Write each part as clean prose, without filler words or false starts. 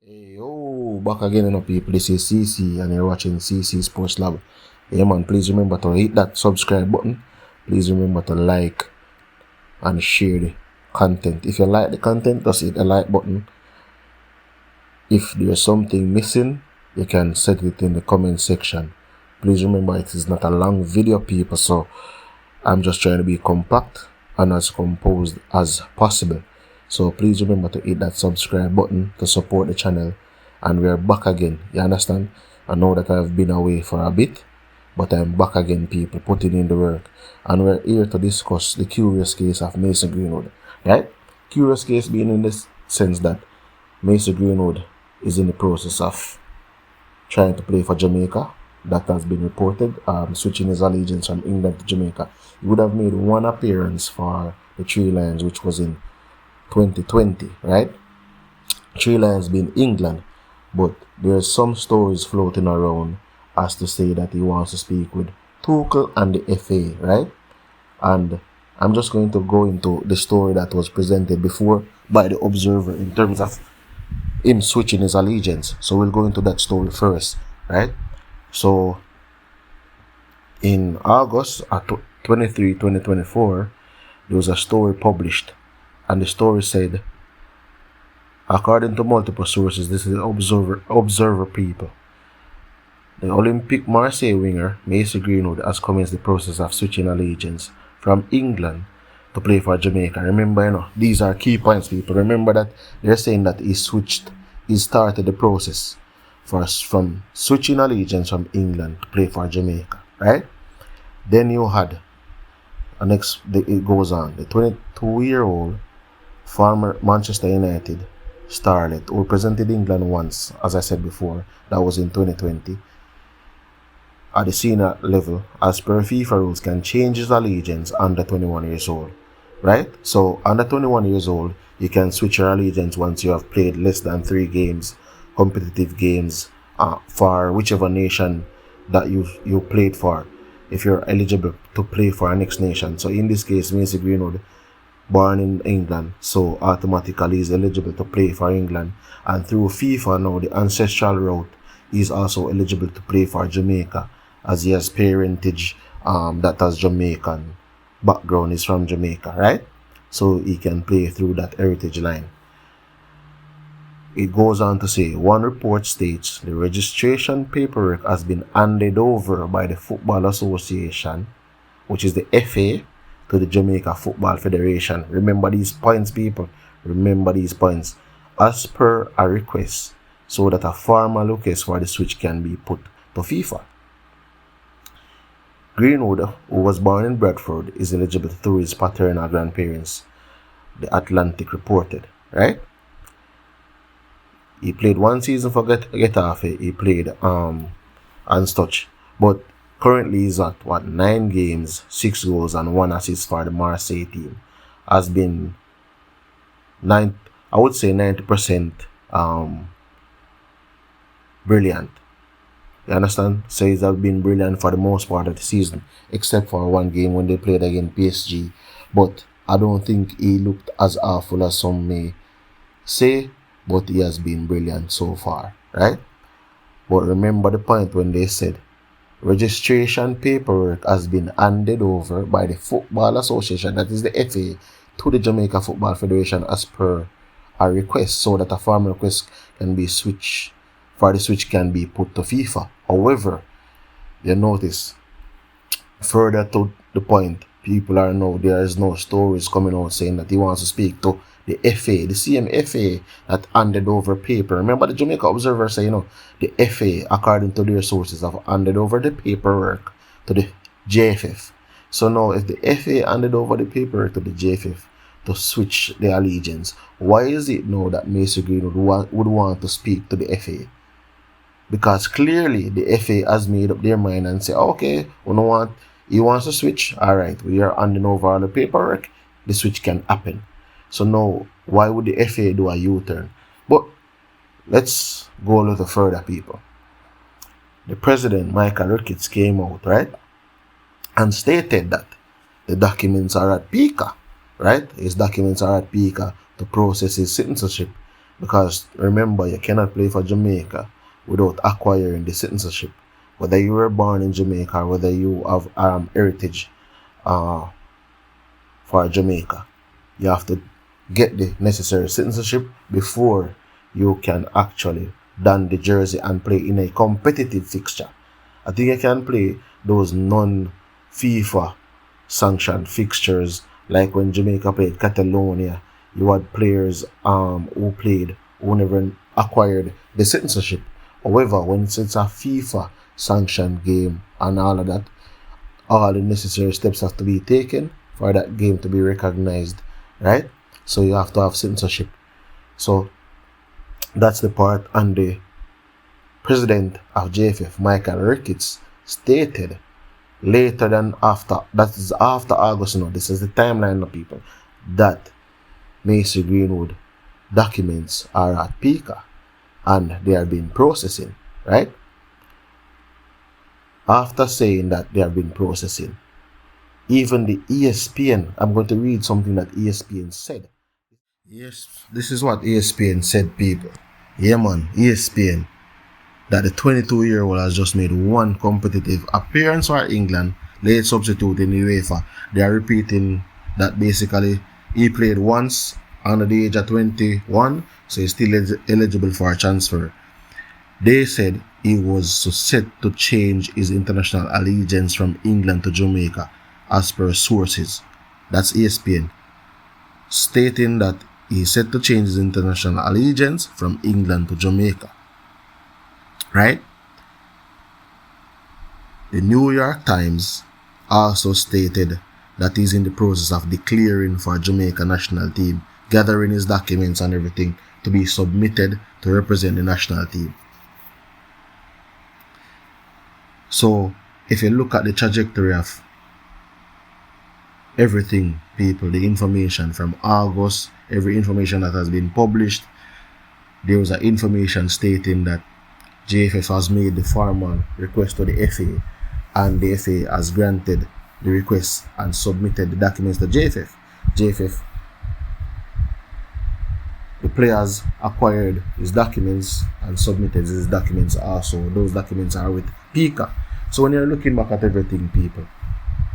Hey, yo, back again, people. This is CC, and you're watching CC Sports Lab. Yeah, man, please remember to hit that subscribe button. Please remember to like and share the content. If you like the content, just hit the like button. If there's something missing, you can set it in the comment section. Please remember, it is not a long video, people, so I'm just trying to be compact and as composed as possible. So please remember to hit that subscribe button to support the channel. And we're back again, you understand? I know that I've been away for a bit, but I'm back again, people, putting in the work. And we're here to discuss the curious case of Mason Greenwood, right? Curious case being in the sense that Mason Greenwood is in the process of trying to play for Jamaica. That has been reported, switching his allegiance from England to Jamaica. He would have made one appearance for the Three Lions, which was in 2020, right? Three Lions being England, but there's some stories floating around as to say that he wants to speak with Tuchel and the FA, right? And I'm just going to go into the story that was presented before by the Observer in terms of him switching his allegiance. So we'll go into that story first, right? So in August 23, 2024, there was a story published, and the story said, according to multiple sources, this is Observer people, the Olympic Marseille winger Mason Greenwood has commenced the process of switching allegiance from England to play for Jamaica. Remember, these are key points, people. Remember that they're saying that he started the process from switching allegiance from England to play for Jamaica, right? Then you had, it goes on, the 22-year-old former Manchester United starlet who represented England once, as I said before, that was in 2020, at the senior level, as per FIFA rules, can change his allegiance under 21 years old, right? So under 21 years old, you can switch your allegiance once you have played less than 3 games, competitive games, for whichever nation that you played for, if you're eligible to play for a next nation. So in this case, Mason Greenwood, born in England, so automatically is eligible to play for England, and through FIFA now, the ancestral route, is also eligible to play for Jamaica, as he has parentage that has Jamaican background, is from Jamaica, right? So he can play through that heritage line. It goes on to say, one report states the registration paperwork has been handed over by the Football Association, which is the FA, to the Jamaica Football Federation. Remember these points, people. Remember these points. As per a request, so that a formal request for the switch can be put to FIFA. Greenwood, who was born in Bradford, is eligible through his paternal grandparents, the Atlantic reported, right? He played one season for Getafe. He played unstouched, but currently he's at 9 games, 6 goals and 1 assist for the Marseille team. Has been I would say 90% brilliant. You understand? So he's been brilliant for the most part of the season, except for one game when they played against PSG. But I don't think he looked as awful as some may say, but he has been brilliant so far, right? But remember the point when they said registration paperwork has been handed over by the Football Association, that is the FA, to the Jamaica Football Federation as per a request, so that a formal request can be switched, for the switch can be put to FIFA. However, you notice, further to the point, there is no stories coming out saying that he wants to speak to the FA, the same FA that handed over paper. Remember the Jamaica Observer say, the FA, according to their sources, have handed over the paperwork to the JFF. So now, if the FA handed over the paperwork to the JFF to switch the allegiance, why is it now that Mason Greenwood would want to speak to the FA? Because clearly the FA has made up their mind and say, okay, he wants to switch, alright, we are handing over all the paperwork, the switch can happen. So now, why would the FA do a U-turn? But let's go a little further, people. The president, Michael Ricketts, came out, right, and stated that the documents are at PICA, right? His documents are at PICA to process his citizenship Because remember, you cannot play for Jamaica without acquiring the citizenship. Whether you were born in Jamaica or whether you have heritage uh, for Jamaica, you have to get the necessary citizenship before you can actually don the jersey and play in a competitive fixture. I think you can play those non-FIFA sanctioned fixtures like when Jamaica played Catalonia. You had players who never acquired the citizenship. However, when it's a FIFA sanctioned game and all of that, all the necessary steps have to be taken for that game to be recognized, right? So you have to have citizenship. So that's the part. And the president of JFF, Michael Ricketts, stated later than after, that is after August, this is the timeline of people, that Mason Greenwood documents are at PICA and they are being processing, right? After saying that they have been processing, even the ESPN, I'm going to read something that ESPN said. Yes, this is what ESPN said, people. Yeah, man, ESPN, that the 22-year-old has just made one competitive appearance for England, late substitute in the UEFA. They are repeating that basically he played once under the age of 21, so he's still eligible for a transfer. They said he was set to change his international allegiance from England to Jamaica, as per sources. That's ESPN, stating that he's set to change his international allegiance from England to Jamaica. Right? The New York Times also stated that he's in the process of declaring for Jamaica national team, gathering his documents and everything to be submitted to represent the national team. So, if you look at the trajectory of everything, people, the information from August, every information that has been published, there was an information stating that JFF has made the formal request to the FA, and the FA has granted the request and submitted the documents to JFF. JFF, the players acquired his documents and submitted his documents also. Those documents are with PICA. So when you're looking back at everything, people,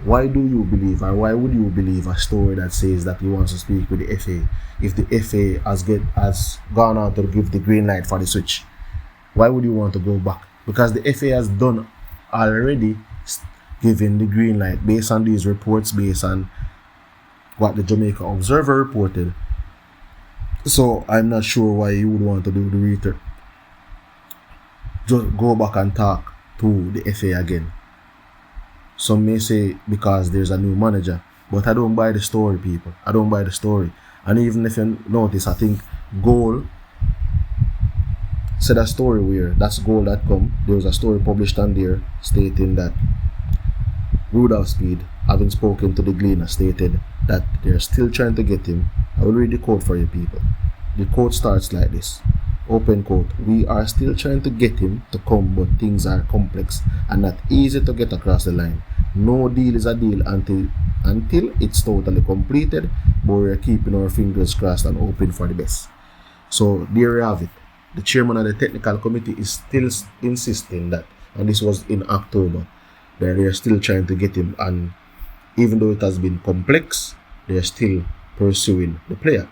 why do you believe, or why would you believe a story that says that he wants to speak with the FA if the FA has gone out to give the green light for the switch? Why would you want to go back? Because the FA has done already given the green light based on these reports, based on what the Jamaica Observer reported. So I'm not sure why you would want to do the return. Just go back and talk to the FA again. Some may say because there's a new manager, but I don't buy the story, people. I don't buy the story. And even if you notice, I think Goal said a story where that's goal.com. There was a story published on there stating that Rudolph Speed, having spoken to the Gleaner, stated that they're still trying to get him. I will read the quote for you, people. The quote starts like this. Open quote. We are still trying to get him to come, but things are complex and not easy to get across the line. No deal is a deal until it's totally completed, but we're keeping our fingers crossed and hoping for the best. So there you have it. The chairman of the technical committee is still insisting that, and this was in October, that they're still trying to get him, and even though it has been complex, they're still pursuing the player.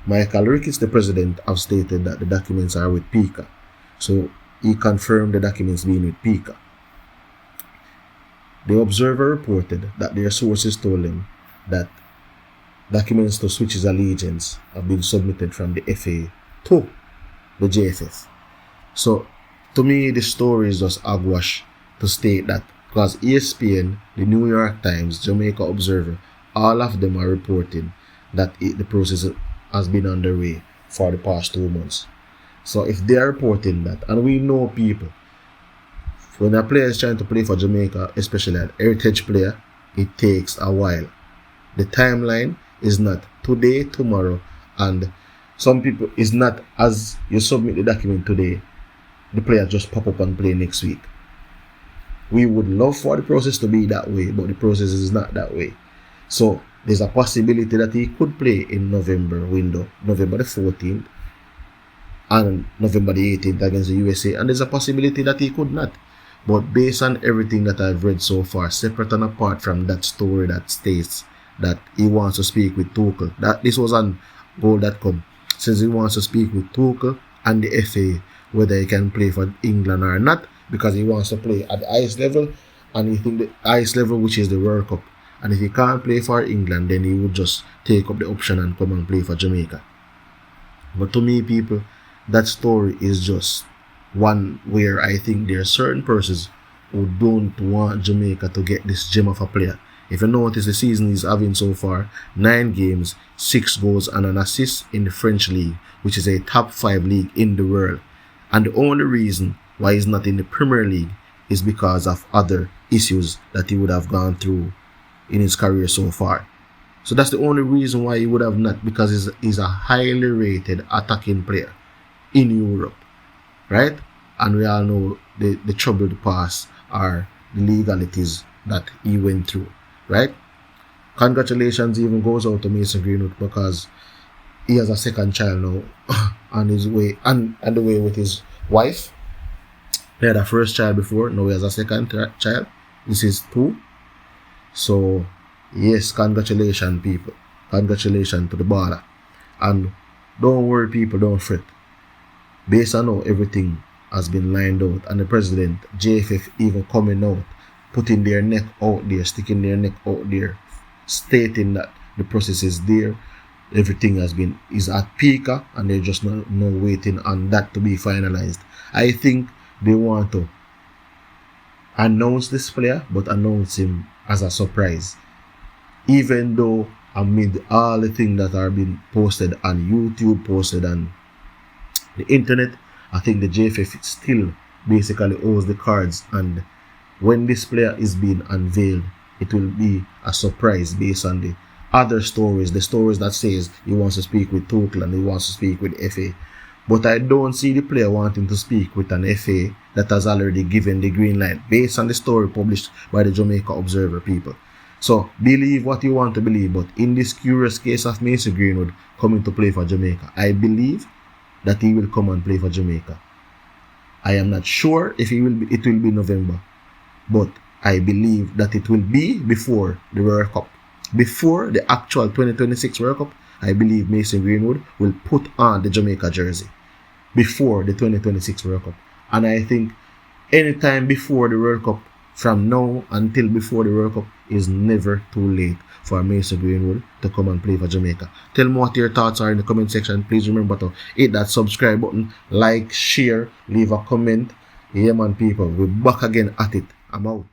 Michael Ricketts, the president, have stated that the documents are with PICA. So he confirmed the documents being with PICA. The Observer reported that their sources told them that documents to switch his allegiance have been submitted from the FA to the JFF. So to me, the story is just hogwash to state that, because ESPN, the New York Times, Jamaica Observer, all of them are reporting that the process has been underway for the past 2 months. So if they are reporting that, and we know people, when a player is trying to play for Jamaica, especially an heritage player, it takes a while. The timeline is not today, tomorrow, and some people is not as you submit the document today, the player just pop up and play next week. We would love for the process to be that way, but the process is not that way. So there's a possibility that he could play in November window, November the 14th, on November the 18th against the USA, and there's a possibility that he could not. But based on everything that I've read so far, separate and apart from that story that states that he wants to speak with Tuchel, that this was on goal.com, says he wants to speak with Tuchel and the FA whether he can play for England or not, because he wants to play at the highest level, and he thinks the highest level, which is the World Cup. And if he can't play for England, then he would just take up the option and come and play for Jamaica. But to me, people, that story is just one where I think there are certain persons who don't want Jamaica to get this gem of a player. If you notice, the season he's having so far, 9 games, 6 goals and an assist in the French league, which is a top 5 league in the world. And the only reason why he's not in the Premier League is because of other issues that he would have gone through in his career so far. So that's the only reason why he would have not, because he's a highly rated attacking player in Europe, right? And we all know the troubled past are the legalities that he went through, right? Congratulations even goes out to Mason Greenwood, because he has a second child now on his way, and the way with his wife. He had a first child before, now he has a second child. This is 2. So yes, congratulations people. Congratulations to the baller. And don't worry people, don't fret. Based on how everything has been lined out, and the president, JFF, even coming out, putting their neck out there, sticking their neck out there, stating that the process is there, everything is at peak, and they're just no waiting on that to be finalized. I think they want to announce this player, but announce him as a surprise. Even though amid all the things that are being posted on YouTube, posted on the internet, I think the JFF still basically owes the cards, and when this player is being unveiled, it will be a surprise based on the other stories, the stories that says he wants to speak with Tuchel and he wants to speak with FA. But I don't see the player wanting to speak with an FA that has already given the green light based on the story published by the Jamaica Observer people. So believe what you want to believe, but in this curious case of Mason Greenwood coming to play for Jamaica, I believe that he will come and play for Jamaica. I am not sure if it will be November, but I believe that it will be before the World Cup. Before the actual 2026 World Cup, I believe Mason Greenwood will put on the Jamaica jersey before the 2026 World Cup. And I think anytime before the World Cup, from now until before the World Cup, is never too late for Mason Greenwood to come and play for Jamaica. Tell me what your thoughts are in the comment section. Please remember to hit that subscribe button, like, share, leave a comment. Yeah man people, we're back again at it. I'm out.